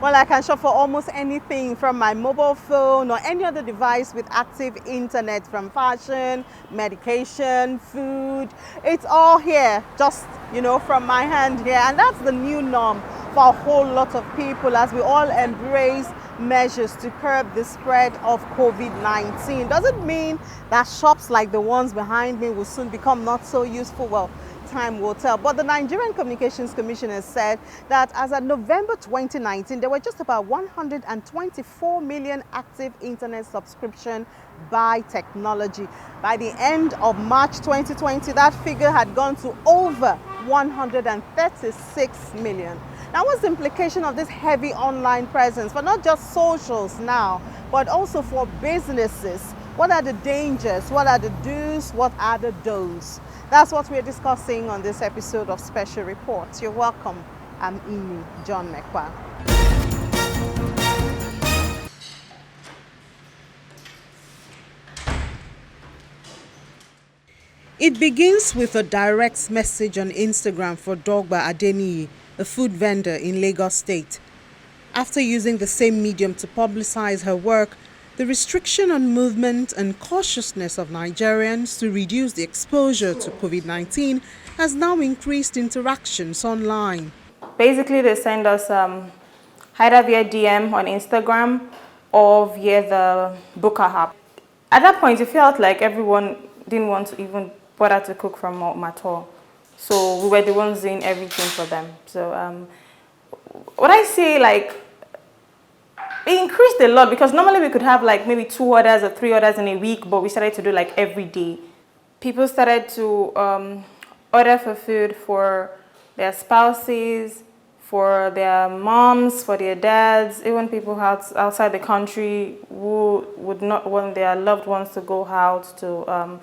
Well, I can shop for almost anything from my mobile phone or any other device with active internet, from fashion, medication, food. It's all here, just, from my hand here. And that's the new norm for a whole lot of people as we all embrace measures to curb the spread of COVID-19. Doesn't mean that shops like the ones behind me will soon become not so useful. Well, time will tell. But the Nigerian Communications Commission has said that as of November 2019, there were just about 124 million active internet subscription by technology. By the end of March 2020, that figure had gone to over 136 million. Now, what's the implication of this heavy online presence for not just socials now, but also for businesses? What are the dangers? What are the do's? What are the don'ts? That's what we're discussing on this episode of Special Reports. You're welcome. I'm Imi John Mekwa. It begins with a direct message on Instagram for Dogba Adeniyi, a food vendor in Lagos State. After using the same medium to publicize her work, the restriction on movement and cautiousness of Nigerians to reduce the exposure to COVID-19 has now increased interactions online. Basically, they send us either via DM on Instagram or via the Booker app. At that point, it felt like everyone didn't want to even bother to cook from home at all. So we were the ones doing everything for them. So what I say, it increased a lot because normally we could have maybe 2 orders or 3 orders in a week, but we started to do every day. People started to order for food for their spouses, for their moms, for their dads, even people outside the country who would not want their loved ones to go out to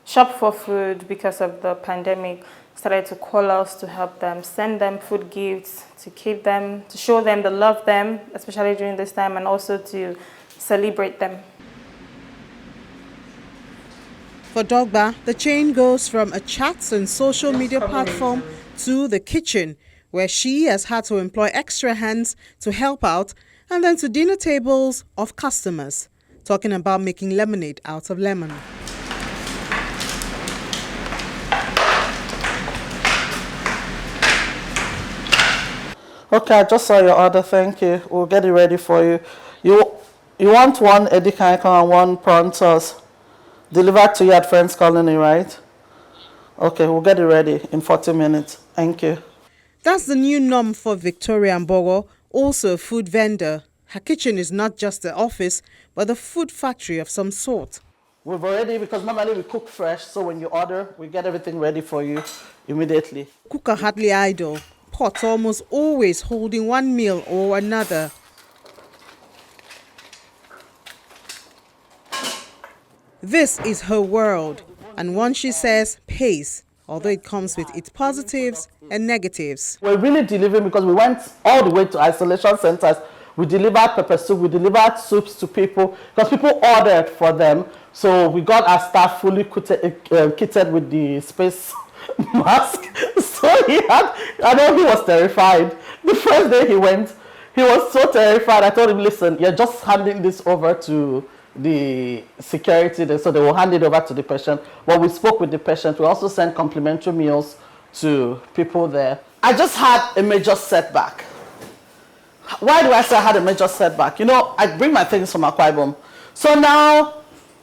shop for food because of the pandemic. Started to call us to help them, send them food gifts, to keep them, to show them to love them, especially during this time, and also to celebrate them. For Dogba, the chain goes from a chat and social media platform to the kitchen, where she has had to employ extra hands to help out, and then to dinner tables of customers, talking about making lemonade out of lemon. Okay, I just saw your order. Thank you. We'll get it ready for you. You want one edikaikong and one prawn sauce delivered to you at Friends Colony, right? Okay, we'll get it ready in 40 minutes. Thank you. That's the new norm for Victoria Mbogo, also a food vendor. Her kitchen is not just the office, but a food factory of some sort. We've already, because normally we cook fresh, so when you order, we get everything ready for you immediately. Cook are hardly idle. Pot almost always holding one meal or another. This is her world, and one she says pays, although it comes with its positives and negatives. We're really delivering because we went all the way to isolation centers. We delivered pepper soup, we delivered soups to people because people ordered for them. So we got our staff fully kitted with the space mask. So I know he was terrified. The first day he went, he was so terrified. I told him, listen, you're just handing this over to the security, so they will hand it over to the patient. But we spoke with the patient. We also sent complimentary meals to people there. I just had a major setback. Why do I say I had a major setback? I bring my things from Akwa Ibom. So now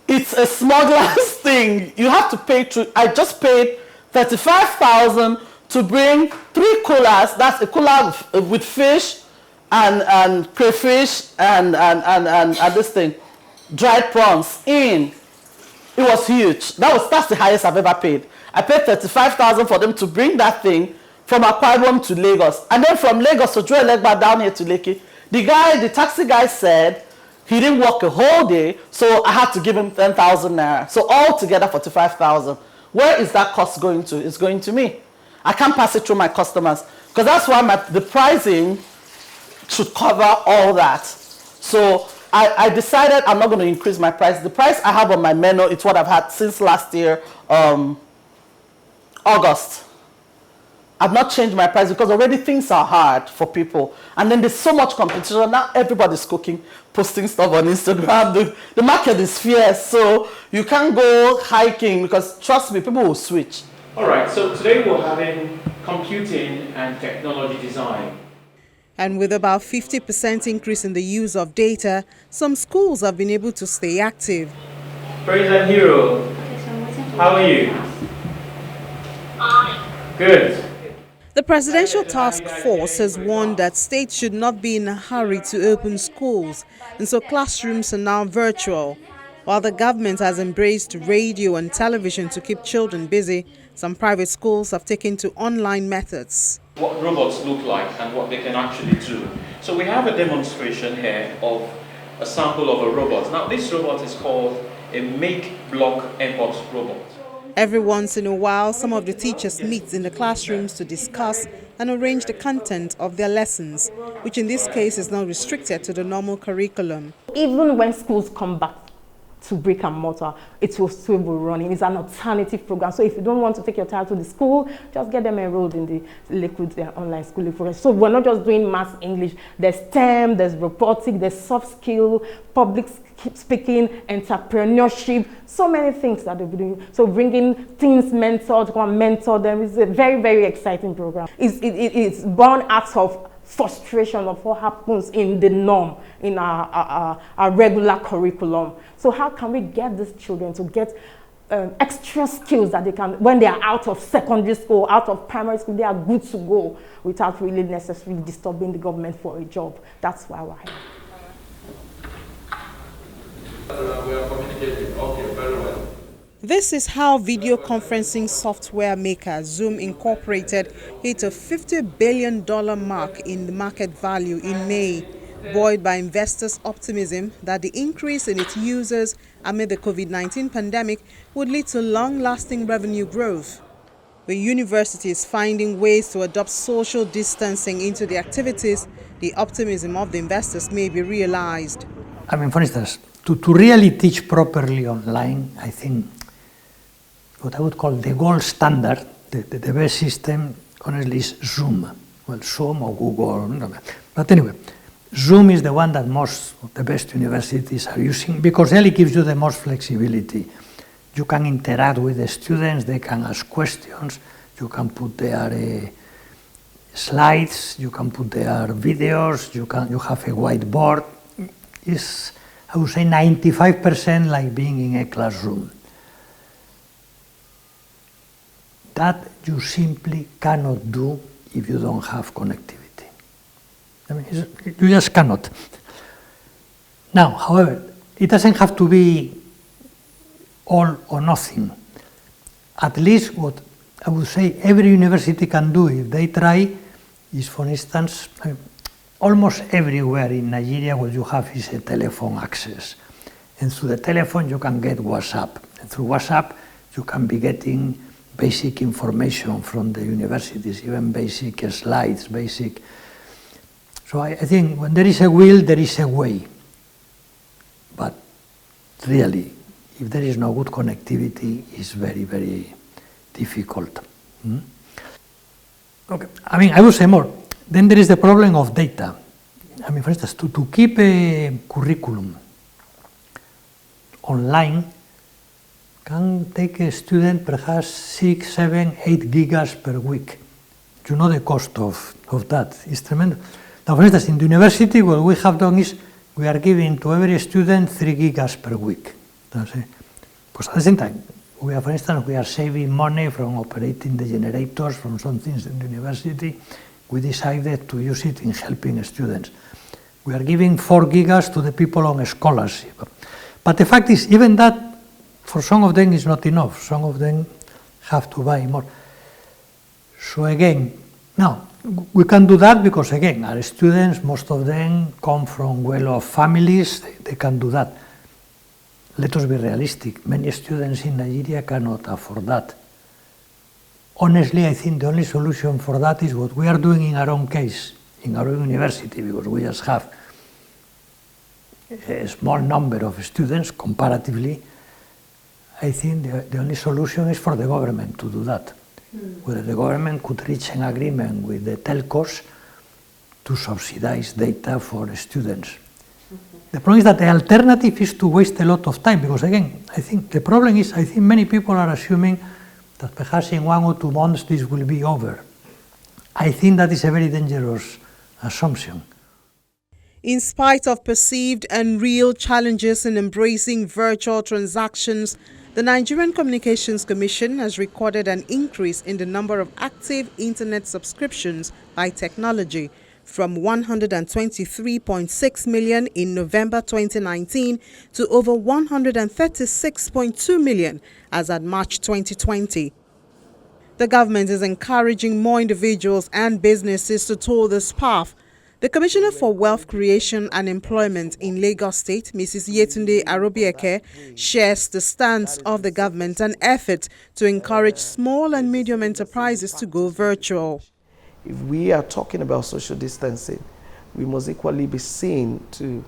it's a smuggler's thing. You have to pay through. I just paid 35,000 to bring 3 coolers. That's a cooler with fish and crayfish and this thing, dried prawns in. It was huge. That's the highest I've ever paid. I paid 35,000 for them to bring that thing from Akwa Ibom to Lagos, and then from Lagos to Joe Legba down here to Lekki. The taxi guy said he didn't work a whole day, so I had to give him 10,000 naira. So altogether 45,000. Where is that cost going to? It's going to me. I can't pass it through my customers because that's why the pricing should cover all that. So I decided I'm not going to increase my price. The price I have on my menu, it's what I've had since last year, August. I've not changed my price because already things are hard for people. And then there's so much competition. Now everybody's cooking, posting stuff on Instagram. The market is fierce, so you can't go hiking because trust me, people will switch. All right, so today we're having computing and technology design. And with about 50% increase in the use of data, some schools have been able to stay active. Praise and Hero, how are you? Good. The Presidential Task Force has warned that states should not be in a hurry to open schools, and so classrooms are now virtual. While the government has embraced radio and television to keep children busy, some private schools have taken to online methods. What robots look like and what they can actually do. So we have a demonstration here of a sample of a robot. Now this robot is called a Make Block Airport robot. Every once in a while, some of the teachers meet in the classrooms to discuss and arrange the content of their lessons, which in this case is not restricted to the normal curriculum. Even when schools come back to brick and mortar, it will still be running. It's an alternative program. So if you don't want to take your child to the school, just get them enrolled in the Liquid online schooling program. So we're not just doing maths, English. There's STEM, there's robotics, there's soft skill, public speaking, entrepreneurship, so many things that they're doing. So bringing teens mentors to come and mentor them is a very, very exciting program. It's born out of frustration of what happens in the norm, in our regular curriculum. So how can we get these children to get extra skills that they can, when they are out of secondary school, out of primary school, they are good to go without really necessarily disturbing the government for a job. That's why we're here. We are communicating. Okay, very well. This is how video conferencing software maker Zoom Incorporated hit a $50 billion mark in the market value in May, buoyed by investors' optimism that the increase in its users amid the COVID-19 pandemic would lead to long-lasting revenue growth. The university is finding ways to adopt social distancing into the activities. The optimism of the investors may be realized. I mean, for instance, to really teach properly online, I think what I would call the gold standard, the best system, honestly, is Zoom. Well, Zoom or Google, but anyway, Zoom is the one that most of the best universities are using because it really gives you the most flexibility. You can interact with the students, they can ask questions, you can put their slides, you can put their videos, you have a whiteboard. It's, I would say, 95% like being in a classroom. That you simply cannot do if you don't have connectivity. I mean, you just cannot. Now, however, it doesn't have to be all or nothing. At least what I would say every university can do if they try is, for instance, almost everywhere in Nigeria what you have is a telephone access. And through the telephone you can get WhatsApp. And through WhatsApp you can be getting basic information from the universities, even basic slides, basic. So I think when there is a will, there is a way. But really, if there is no good connectivity, it's very, very difficult. Okay, I mean, I would say more. Then there is the problem of data. I mean, for instance, to keep a curriculum online can take a student perhaps 6, 7, 8 gigas per week. You know the cost of that. It's tremendous. Now, for instance, in the university, what we have done is we are giving to every student 3 gigas per week. Because at the same time, we are, for instance, we are saving money from operating the generators from some things in the university. We decided to use it in helping students. We are giving 4 gigas to the people on a scholarship. But the fact is, even that, for some of them is not enough. Some of them have to buy more. So again, now, we can do that because, again, our students, most of them come from well-off families, they can do that. Let us be realistic. Many students in Nigeria cannot afford that. Honestly, I think the only solution for that is what we are doing in our own case, in our own university, because we just have a small number of students comparatively. I think the only solution is for the government to do that. whether the government could reach an agreement with the telcos to subsidize data for students. The problem is that the alternative is to waste a lot of time, because again, I think the problem is, I think many people are assuming that perhaps in 1 or 2 months this will be over. I think that is a very dangerous assumption. In spite of perceived and real challenges in embracing virtual transactions, the Nigerian Communications Commission has recorded an increase in the number of active internet subscriptions by technology, from 123.6 million in November 2019 to over 136.2 million as at March 2020. The government is encouraging more individuals and businesses to tour this path. The Commissioner for Wealth Creation and Employment in Lagos State, Mrs. Yetunde Arobieke, shares the stance of the government and effort to encourage small and medium enterprises to go virtual. If we are talking about social distancing, we must equally be seen to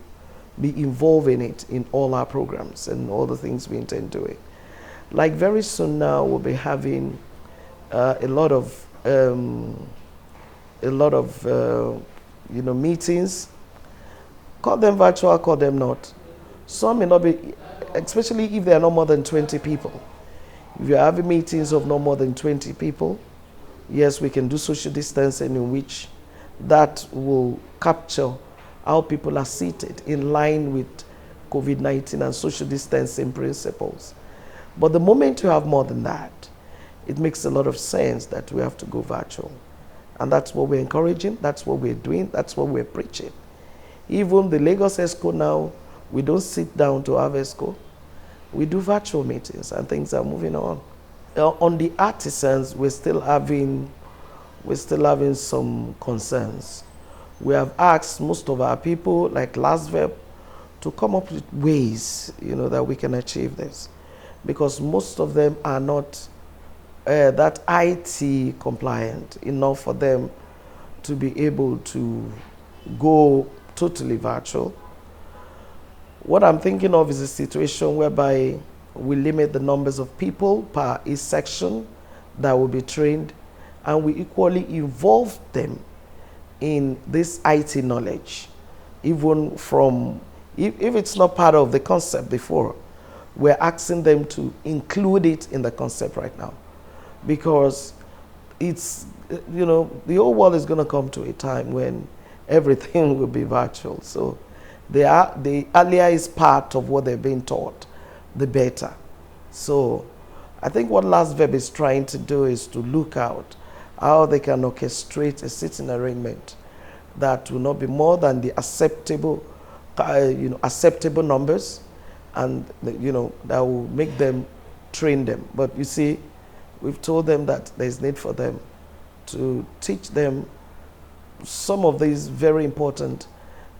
be involved in it in all our programs and all the things we intend doing. Like very soon now, we'll be having a lot of meetings. Call them virtual, call them not. Some may not be, especially if there are no more than 20 people. If you're having meetings of no more than 20 people, yes, we can do social distancing in which that will capture how people are seated in line with COVID-19 and social distancing principles. But the moment you have more than that, it makes a lot of sense that we have to go virtual. And that's what we're encouraging, that's what we're doing, that's what we're preaching. Even the Lagos ESCO now, we don't sit down to have ESCO. We do virtual meetings and things are moving on. On the artisans, we're still having some concerns. We have asked most of our people, like LASVEB, to come up with ways, that we can achieve this, because most of them are not that IT compliant enough for them to be able to go totally virtual. What I'm thinking of is a situation whereby we limit the numbers of people per each section that will be trained, and we equally involve them in this IT knowledge, even from, if it's not part of the concept before, we're asking them to include it in the concept right now. Because it's, the whole world is going to come to a time when everything will be virtual. So the earlier is part of what they're being taught, the better. So I think what LASVEB is trying to do is to look out how they can orchestrate a sitting arrangement that will not be more than the acceptable, acceptable numbers, and that will make them train them. But you see, we've told them that there's need for them to teach them some of these very important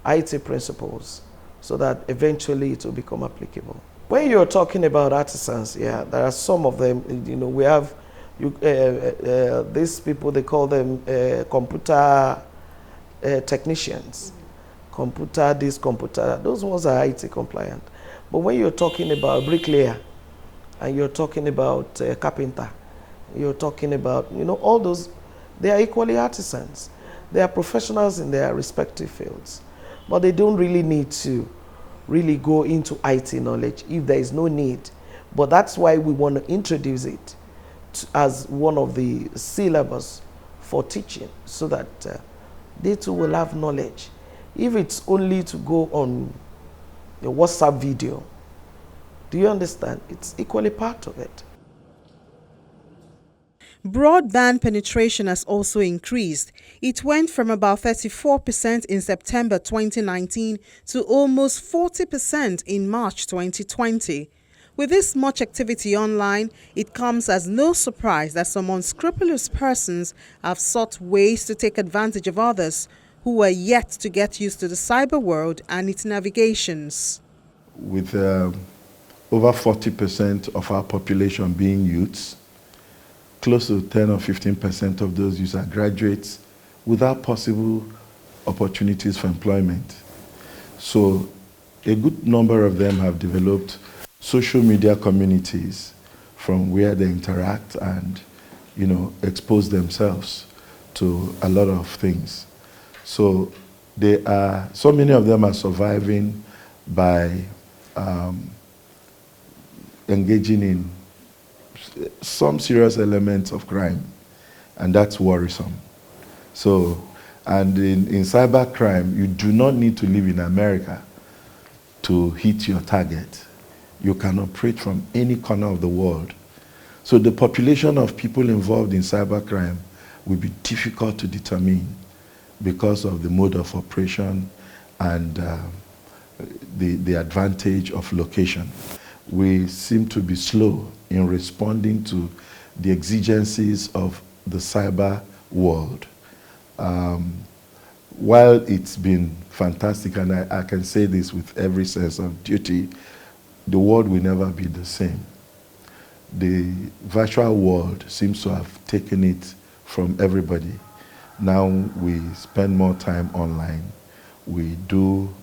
IT principles so that eventually it will become applicable. When you're talking about artisans, yeah, there are some of them, we have these people, they call them computer technicians. Computer this, computer that. Those ones are IT compliant. But when you're talking about bricklayer, and you're talking about carpenter, you're talking about, all those, they are equally artisans. They are professionals in their respective fields. But they don't really need to really go into IT knowledge if there is no need. But that's why we want to introduce it as one of the syllabus for teaching, so that they too will have knowledge. If it's only to go on a WhatsApp video, do you understand? It's equally part of it. Broadband penetration has also increased. It went from about 34% in September 2019 to almost 40% in March 2020. With this much activity online, it comes as no surprise that some unscrupulous persons have sought ways to take advantage of others who are yet to get used to the cyber world and its navigations. With over 40% of our population being youths, close to 10 or 15% of those youths are graduates without possible opportunities for employment. So a good number of them have developed social media communities from where they interact and, expose themselves to a lot of things. So so many of them are surviving by engaging in some serious elements of crime, and that's worrisome. So, and in cybercrime, you do not need to live in America to hit your target. You can operate from any corner of the world. So the population of people involved in cybercrime will be difficult to determine because of the mode of operation and the advantage of location. We seem to be slow in responding to the exigencies of the cyber world. While it's been fantastic, and I can say this with every sense of duty, the world will never be the same. The virtual world seems to have taken it from everybody. Now we spend more time online. We do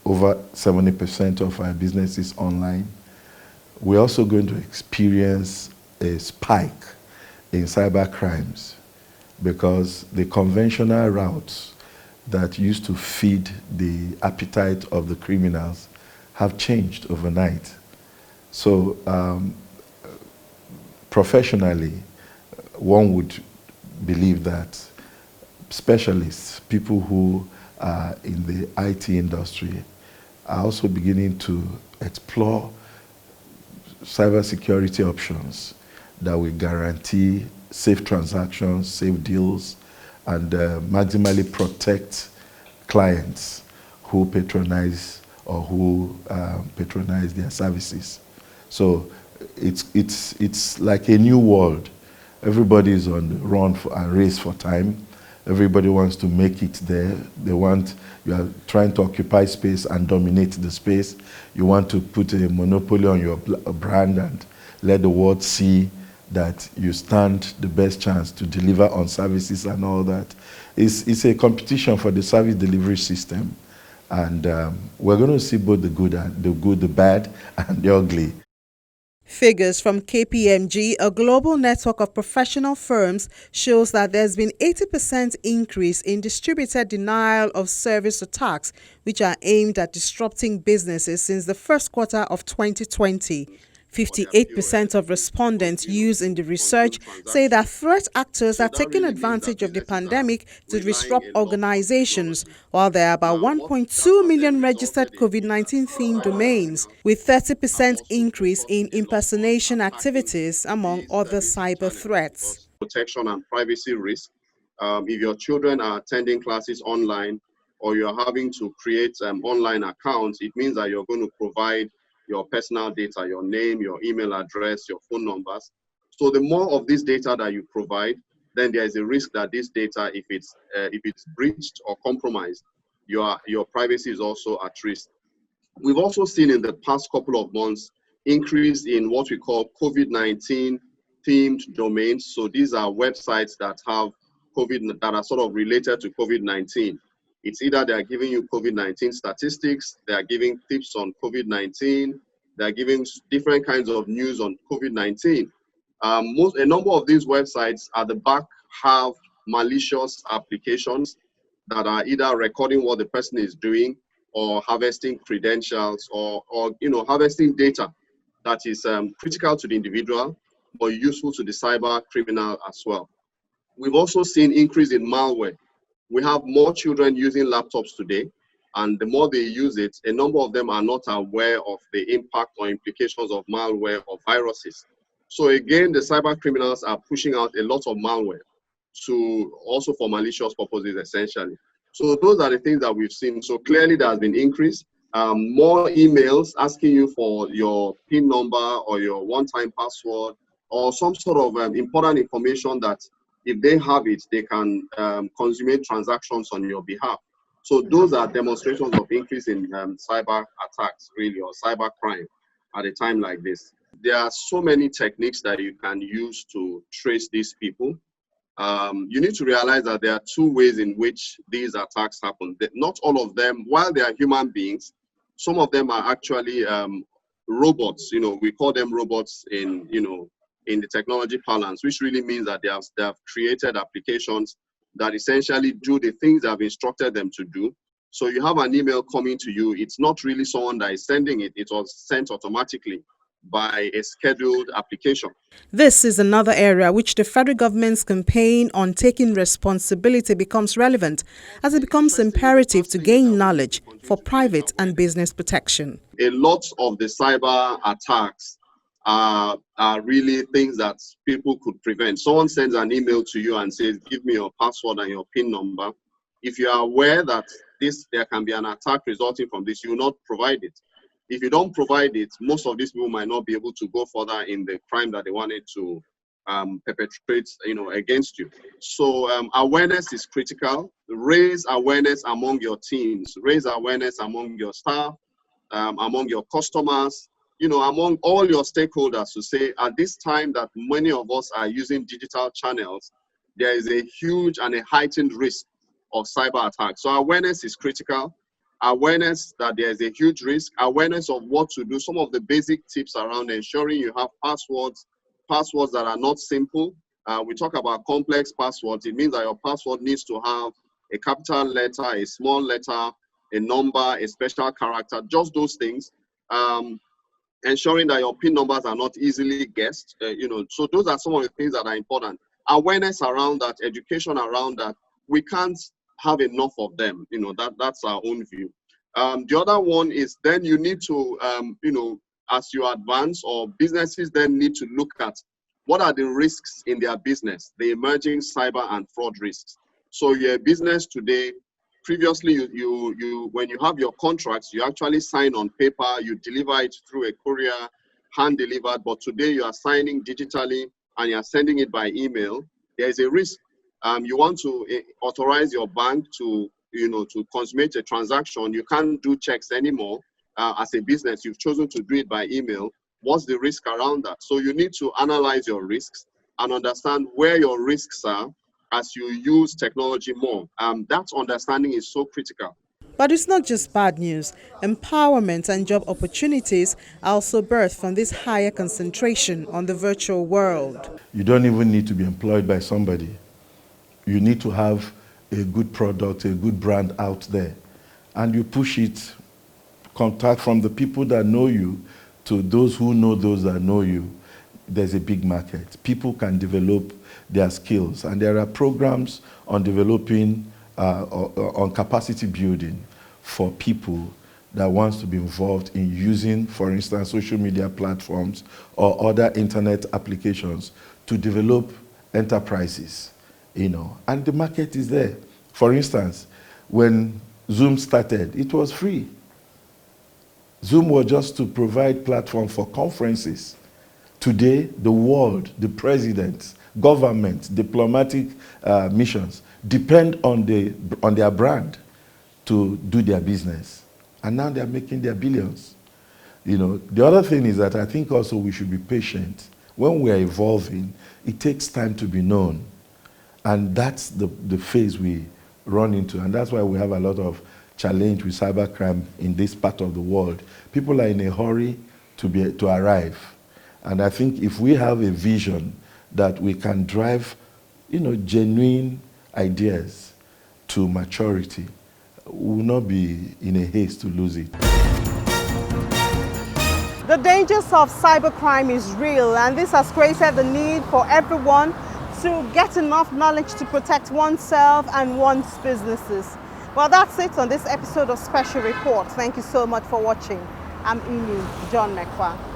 over 70% of our businesses online. We're also going to experience a spike in cyber crimes because the conventional routes that used to feed the appetite of the criminals have changed overnight. So professionally, one would believe that specialists, people who are in the IT industry, are also beginning to explore cybersecurity options that will guarantee safe transactions, safe deals, and maximally protect clients who patronize or who patronize their services. So it's like a new world. Everybody is on the run and race for time. Everybody wants to make it there. You are trying to occupy space and dominate the space. You want to put a monopoly on your brand and let the world see that you stand the best chance to deliver on services and all that. It's a competition for the service delivery system. And we're going to see both the good, the bad, and the ugly. Figures from KPMG, a global network of professional firms, shows that there's been 80% increase in distributed denial of service attacks, which are aimed at disrupting businesses since the first quarter of 2020. 58% of respondents used in the research say that threat actors are taking advantage of the pandemic to disrupt organizations, while there are about 1.2 million registered COVID-19 themed domains, with 30% increase in impersonation activities, among other cyber threats. Protection and privacy risk. If your children are attending classes online or you're having to create online accounts, it means that you're going to provide your personal data, your name, your email address, your phone numbers. So the more of this data that you provide, then there is a risk that this data, if it's breached or compromised, your privacy is also at risk. We've also seen in the past couple of months increase in what we call COVID-19 themed domains. So these are websites that have that are sort of related to COVID-19. It's either they are giving you COVID-19 statistics, they are giving tips on COVID-19, they are giving different kinds of news on COVID-19. A number of these websites at the back have malicious applications that are either recording what the person is doing or harvesting credentials or harvesting data that is critical to the individual but useful to the cyber criminal as well. We've also seen increase in malware. We have more children using laptops today, and the more they use it, a number of them are not aware of the impact or implications of malware or viruses. So again, the cyber criminals are pushing out a lot of malware also for malicious purposes, essentially. So those are the things that we've seen. So clearly there has been increase. More emails asking you for your PIN number or your one-time password or some sort of important information that if they have it, they can consummate transactions on your behalf. So those are demonstrations of increase in cyber attacks, really, or cyber crime at a time like this. There are so many techniques that you can use to trace these people. You need to realize that there are two ways in which these attacks happen. Not all of them, while they are human beings, some of them are actually robots. We call them robots in in the technology parlance, which really means that they have created applications that essentially do the things I've instructed them to do. So you have an email coming to you. It's not really someone that is sending it. It was sent automatically by a scheduled application. This is another area which the federal government's campaign on taking responsibility becomes relevant, as it becomes imperative to gain knowledge for private and business protection. A lot of the cyber attacks are really things that people could prevent. Someone sends an email to you and says, give me your password and your PIN number. If you are aware that there can be an attack resulting from this, you will not provide it. If you don't provide it, most of these people might not be able to go further in the crime that they wanted to perpetrate, against you. So awareness is critical. Raise awareness among your teams. Raise awareness among your staff, among your customers, among all your stakeholders, to say at this time that many of us are using digital channels, there is a huge and a heightened risk of cyber attacks. So awareness is critical. Awareness that there is a huge risk, awareness of what to do, some of the basic tips around ensuring you have passwords that are not simple. We talk about complex passwords. It means that your password needs to have a capital letter, a small letter, a number, a special character, just those things. Ensuring that your PIN numbers are not easily guessed, so those are some of the things that are important. Awareness around that, education around that. We can't have enough of them, that's our own view. The other one is then you need to, as you advance, or businesses then need to look at what are the risks in their business, the emerging cyber and fraud risks. So your business today, previously you when you have your contracts, you actually sign on paper, you deliver it through a courier, hand delivered, but today you are signing digitally and you are sending it by email. There is a risk. You want to authorize your bank to consummate a transaction. You can't do checks anymore. As a business, you've chosen to do it by email. What's the risk around that? So you need to analyze your risks and understand where your risks are as you use technology more. That understanding is so critical. But it's not just bad news. Empowerment and job opportunities are also birthed from this higher concentration on the virtual world. You don't even need to be employed by somebody. You need to have a good product, a good brand out there. And you push it, contact from the people that know you to those who know those that know you. There's a big market. People can develop their skills. And there are programs on developing, on capacity building for people that wants to be involved in using, for instance, social media platforms or other internet applications to develop enterprises. And the market is there. For instance, when Zoom started, it was free. Zoom was just to provide platform for conferences. Today, the world, the presidents, governments, diplomatic missions depend on their brand to do their business. And now they're making their billions. The other thing is that I think also we should be patient. When we are evolving, it takes time to be known. And that's the phase we run into. And that's why we have a lot of challenge with cybercrime in this part of the world. People are in a hurry to arrive. And I think if we have a vision that we can drive, genuine ideas to maturity, we will not be in a haste to lose it. The dangers of cybercrime is real, and this has created the need for everyone to get enough knowledge to protect oneself and one's businesses. Well, that's it on this episode of Special Report. Thank you so much for watching. I'm Inu John Mekwa.